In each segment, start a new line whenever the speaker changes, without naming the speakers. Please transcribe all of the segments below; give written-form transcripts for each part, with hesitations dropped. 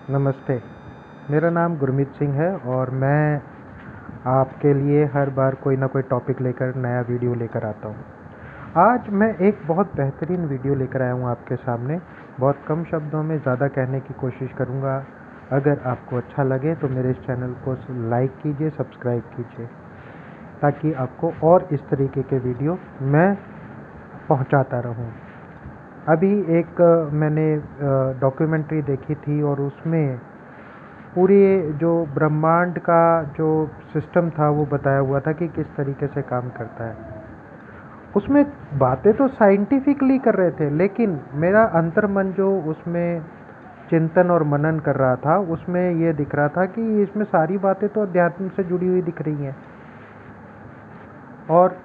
नमस्ते। मेरा नाम गुरमीत सिंह है और मैं आपके लिए हर बार कोई ना कोई टॉपिक लेकर नया वीडियो लेकर आता हूँ। आज मैं एक बहुत बेहतरीन वीडियो लेकर आया हूँ आपके सामने। बहुत कम शब्दों में ज़्यादा कहने की कोशिश करूँगा। अगर आपको अच्छा लगे तो मेरे इस चैनल को लाइक कीजिए, सब्सक्राइब कीजिए, ताकि आपको और इस तरीके के वीडियो मैं पहुँचाता रहूँ। अभी एक मैंने डॉक्यूमेंट्री देखी थी और उसमें पूरे जो ब्रह्मांड का जो सिस्टम था वो बताया हुआ था कि किस तरीके से काम करता है। उसमें बातें तो साइंटिफिकली कर रहे थे, लेकिन मेरा अंतर्मन जो उसमें चिंतन और मनन कर रहा था, उसमें ये दिख रहा था कि इसमें सारी बातें तो अध्यात्म से जुड़ी हुई दिख रही हैं। और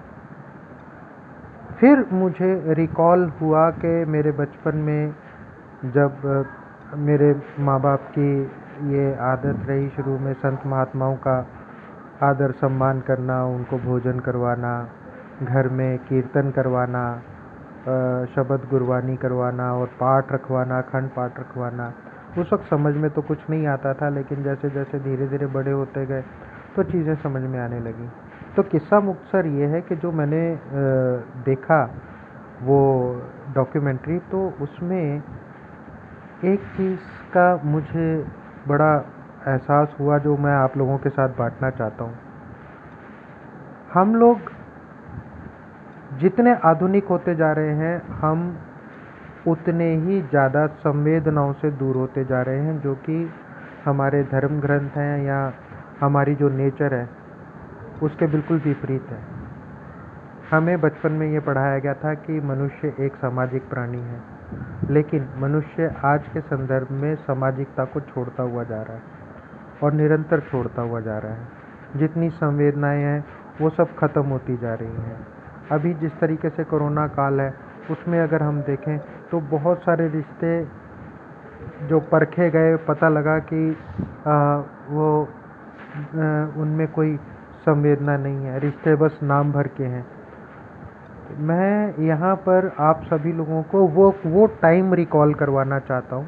फिर मुझे रिकॉल हुआ कि मेरे बचपन में जब मेरे माँ बाप की ये आदत रही शुरू में संत महात्माओं का आदर सम्मान करना, उनको भोजन करवाना, घर में कीर्तन करवाना, शब्द गुरबानी करवाना और पाठ रखवाना, अखंड पाठ रखवाना। उस वक्त समझ में तो कुछ नहीं आता था, लेकिन जैसे जैसे धीरे धीरे बड़े होते गए तो चीज़ें समझ में आने लगी। तो किस्सा मुख्तसर ये है कि जो मैंने देखा वो डॉक्यूमेंट्री, तो उसमें एक चीज़ का मुझे बड़ा एहसास हुआ जो मैं आप लोगों के साथ बांटना चाहता हूँ। हम लोग जितने आधुनिक होते जा रहे हैं, हम उतने ही ज़्यादा संवेदनाओं से दूर होते जा रहे हैं, जो कि हमारे धर्म ग्रंथ हैं या हमारी जो नेचर है उसके बिल्कुल विपरीत है। हमें बचपन में ये पढ़ाया गया था कि मनुष्य एक सामाजिक प्राणी है, लेकिन मनुष्य आज के संदर्भ में सामाजिकता को छोड़ता हुआ जा रहा है और निरंतर छोड़ता हुआ जा रहा है। जितनी संवेदनाएं हैं वो सब खत्म होती जा रही हैं। अभी जिस तरीके से कोरोना काल है, उसमें अगर हम देखें तो बहुत सारे रिश्ते जो परखे गए, पता लगा कि वो उनमें कोई संवेदना नहीं है, रिश्ते बस नाम भर के हैं। मैं यहाँ पर आप सभी लोगों को वो टाइम रिकॉल करवाना चाहता हूँ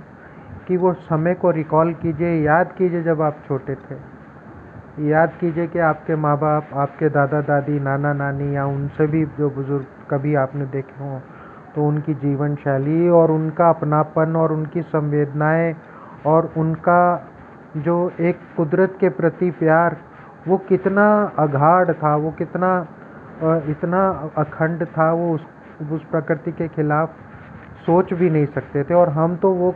कि वो समय को रिकॉल कीजिए, याद कीजिए जब आप छोटे थे। याद कीजिए कि आपके माँ बाप, आपके दादा दादी, नाना नानी या उनसे भी जो बुज़ुर्ग कभी आपने देखे हों, तो उनकी जीवन शैली और उनका अपनापन और उनकी संवेदनाएं और उनका जो एक कुदरत के प्रति प्यार, वो कितना अगाध था, वो कितना इतना अखंड था। वो उस प्रकृति के खिलाफ सोच भी नहीं सकते थे, और हम तो वो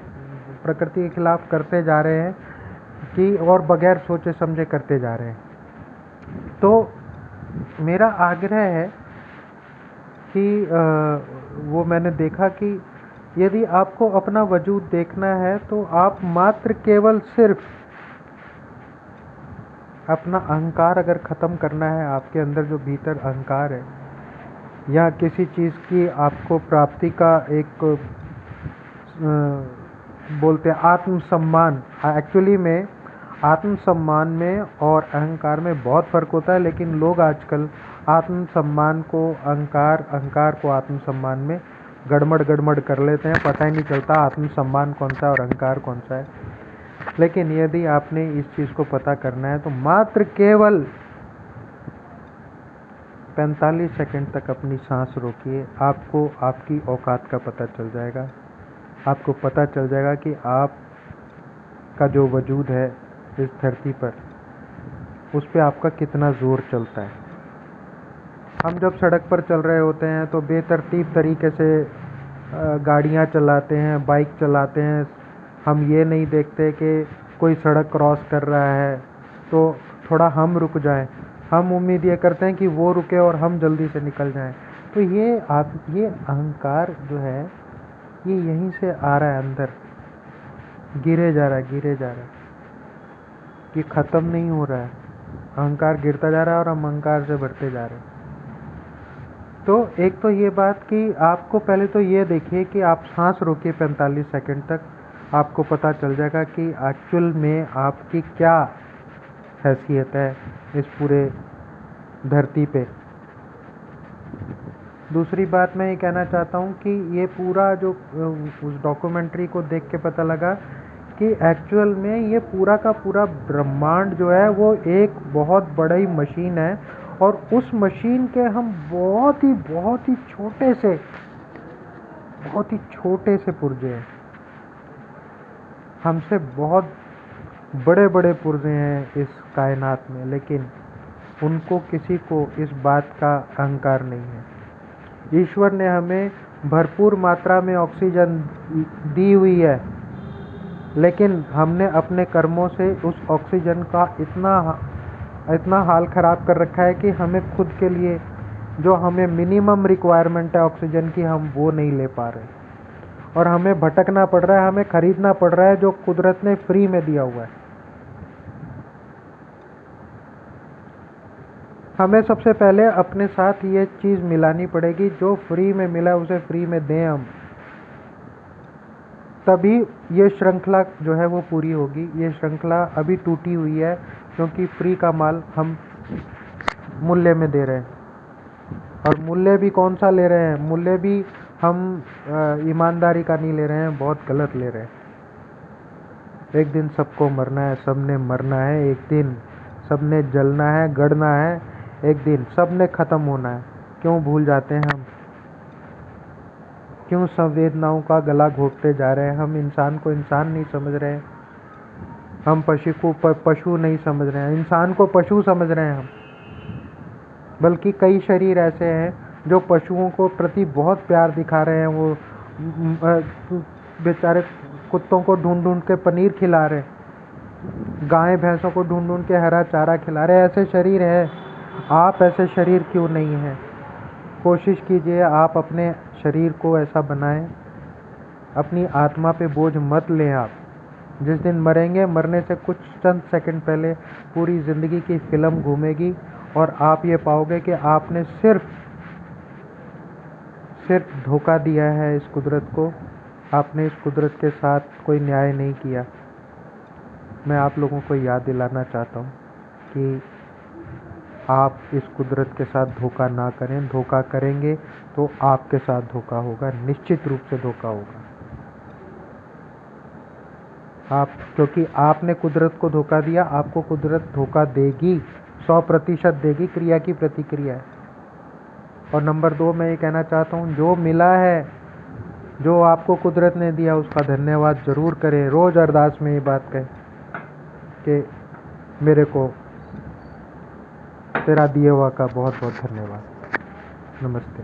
प्रकृति के खिलाफ करते जा रहे हैं कि और बगैर सोचे समझे करते जा रहे हैं। तो मेरा आग्रह है कि वो मैंने देखा कि यदि आपको अपना वजूद देखना है तो आप मात्र केवल सिर्फ अपना अहंकार अगर ख़त्म करना है, आपके अंदर जो भीतर अहंकार है या किसी चीज़ की आपको प्राप्ति का एक बोलते हैं आत्मसम्मान, एक्चुअली में आत्मसम्मान में और अहंकार में बहुत फ़र्क होता है, लेकिन लोग आजकल आत्मसम्मान को अहंकार, अहंकार को आत्मसम्मान में गड़बड़ गड़बड़ कर लेते हैं। पता ही नहीं चलता आत्मसम्मान कौन सा है और अहंकार कौन सा है। लेकिन यदि आपने इस चीज़ को पता करना है तो मात्र केवल 45 सेकंड तक अपनी सांस रोकिए। आपको आपकी औकात का पता चल जाएगा। आपको पता चल जाएगा कि आप का जो वजूद है इस धरती पर, उस पर आपका कितना ज़ोर चलता है। हम जब सड़क पर चल रहे होते हैं तो बेतरतीब तरीके से गाड़ियाँ चलाते हैं, बाइक चलाते हैं। हम ये नहीं देखते कि कोई सड़क क्रॉस कर रहा है तो थोड़ा हम रुक जाएं। हम उम्मीद ये करते हैं कि वो रुके और हम जल्दी से निकल जाएं। तो ये अहंकार जो है, ये यहीं से आ रहा है, अंदर गिरे जा रहा है, गिरे जा रहा है। ये ख़त्म नहीं हो रहा है। अहंकार गिरता जा रहा है और हम अहंकार से बढ़ते जा रहे हैं। तो एक तो ये बात कि आपको पहले तो ये देखिए कि आप सांस रोकिए 45 सेकंड तक। आपको पता चल जाएगा कि एक्चुअल में आपकी क्या हैसियत है इस पूरे धरती पे। दूसरी बात मैं ये कहना चाहता हूँ कि ये पूरा जो उस डॉक्यूमेंट्री को देख के पता लगा कि एक्चुअल में ये पूरा का पूरा ब्रह्मांड जो है वो एक बहुत बड़ी मशीन है, और उस मशीन के हम बहुत ही छोटे से पुर्जे हैं। हमसे बहुत बड़े बड़े पुर्जे हैं इस कायनात में, लेकिन उनको किसी को इस बात का अहंकार नहीं है। ईश्वर ने हमें भरपूर मात्रा में ऑक्सीजन दी हुई है, लेकिन हमने अपने कर्मों से उस ऑक्सीजन का इतना हाल ख़राब कर रखा है कि हमें खुद के लिए जो हमें मिनिमम रिक्वायरमेंट है ऑक्सीजन की, हम वो नहीं ले पा रहे, और हमें भटकना पड़ रहा है, हमें खरीदना पड़ रहा है जो कुदरत ने फ्री में दिया हुआ है। हमें सबसे पहले अपने साथ ये चीज़ मिलानी पड़ेगी, जो फ्री में मिला उसे फ्री में दें हम, तभी ये श्रृंखला जो है वो पूरी होगी। ये श्रृंखला अभी टूटी हुई है क्योंकि फ्री का माल हम मूल्य में दे रहे हैं, और मूल्य भी कौन सा ले रहे हैं? मूल्य भी हम ईमानदारी का नहीं ले रहे हैं, बहुत गलत ले रहे हैं। एक दिन सबको मरना है, सबने मरना है, एक दिन सबने जलना है, गड़ना है, एक दिन सबने ख़त्म होना है। क्यों भूल जाते हैं हम? क्यों संवेदनाओं का गला घोटते जा रहे हैं? हम इंसान को इंसान नहीं समझ रहे हैं, हम पशु को पशु नहीं समझ रहे हैं, इंसान को पशु समझ रहे हैं हम। बल्कि कई शरीर ऐसे हैं जो पशुओं को प्रति बहुत प्यार दिखा रहे हैं। वो बेचारे कुत्तों को ढूंढ ढूंढ के पनीर खिला रहे, गाय भैंसों को ढूंढ ढूंढ के हरा चारा खिला रहे। ऐसे शरीर है, आप ऐसे शरीर क्यों नहीं हैं? कोशिश कीजिए आप अपने शरीर को ऐसा बनाएं। अपनी आत्मा पे बोझ मत लें आप। जिस दिन मरेंगे, मरने से कुछ चंद सेकंड पहले पूरी ज़िंदगी की फिल्म घूमेगी, और आप ये पाओगे कि आपने सिर्फ धोखा दिया है इस कुदरत को। आपने इस कुदरत के साथ कोई न्याय नहीं किया। मैं आप लोगों को याद दिलाना चाहता हूँ कि आप इस कुदरत के साथ धोखा ना करें। धोखा करेंगे तो आपके साथ धोखा होगा, निश्चित रूप से धोखा होगा। क्योंकि आपने कुदरत को धोखा दिया, आपको कुदरत धोखा देगी, 100% देगी। क्रिया की प्रतिक्रिया है। और नंबर 2, मैं ये कहना चाहता हूँ, जो मिला है, जो आपको कुदरत ने दिया, उसका धन्यवाद ज़रूर करें। रोज़ अरदास में ये बात कहें कि मेरे को तेरा दिए हुआ का बहुत बहुत धन्यवाद। नमस्ते।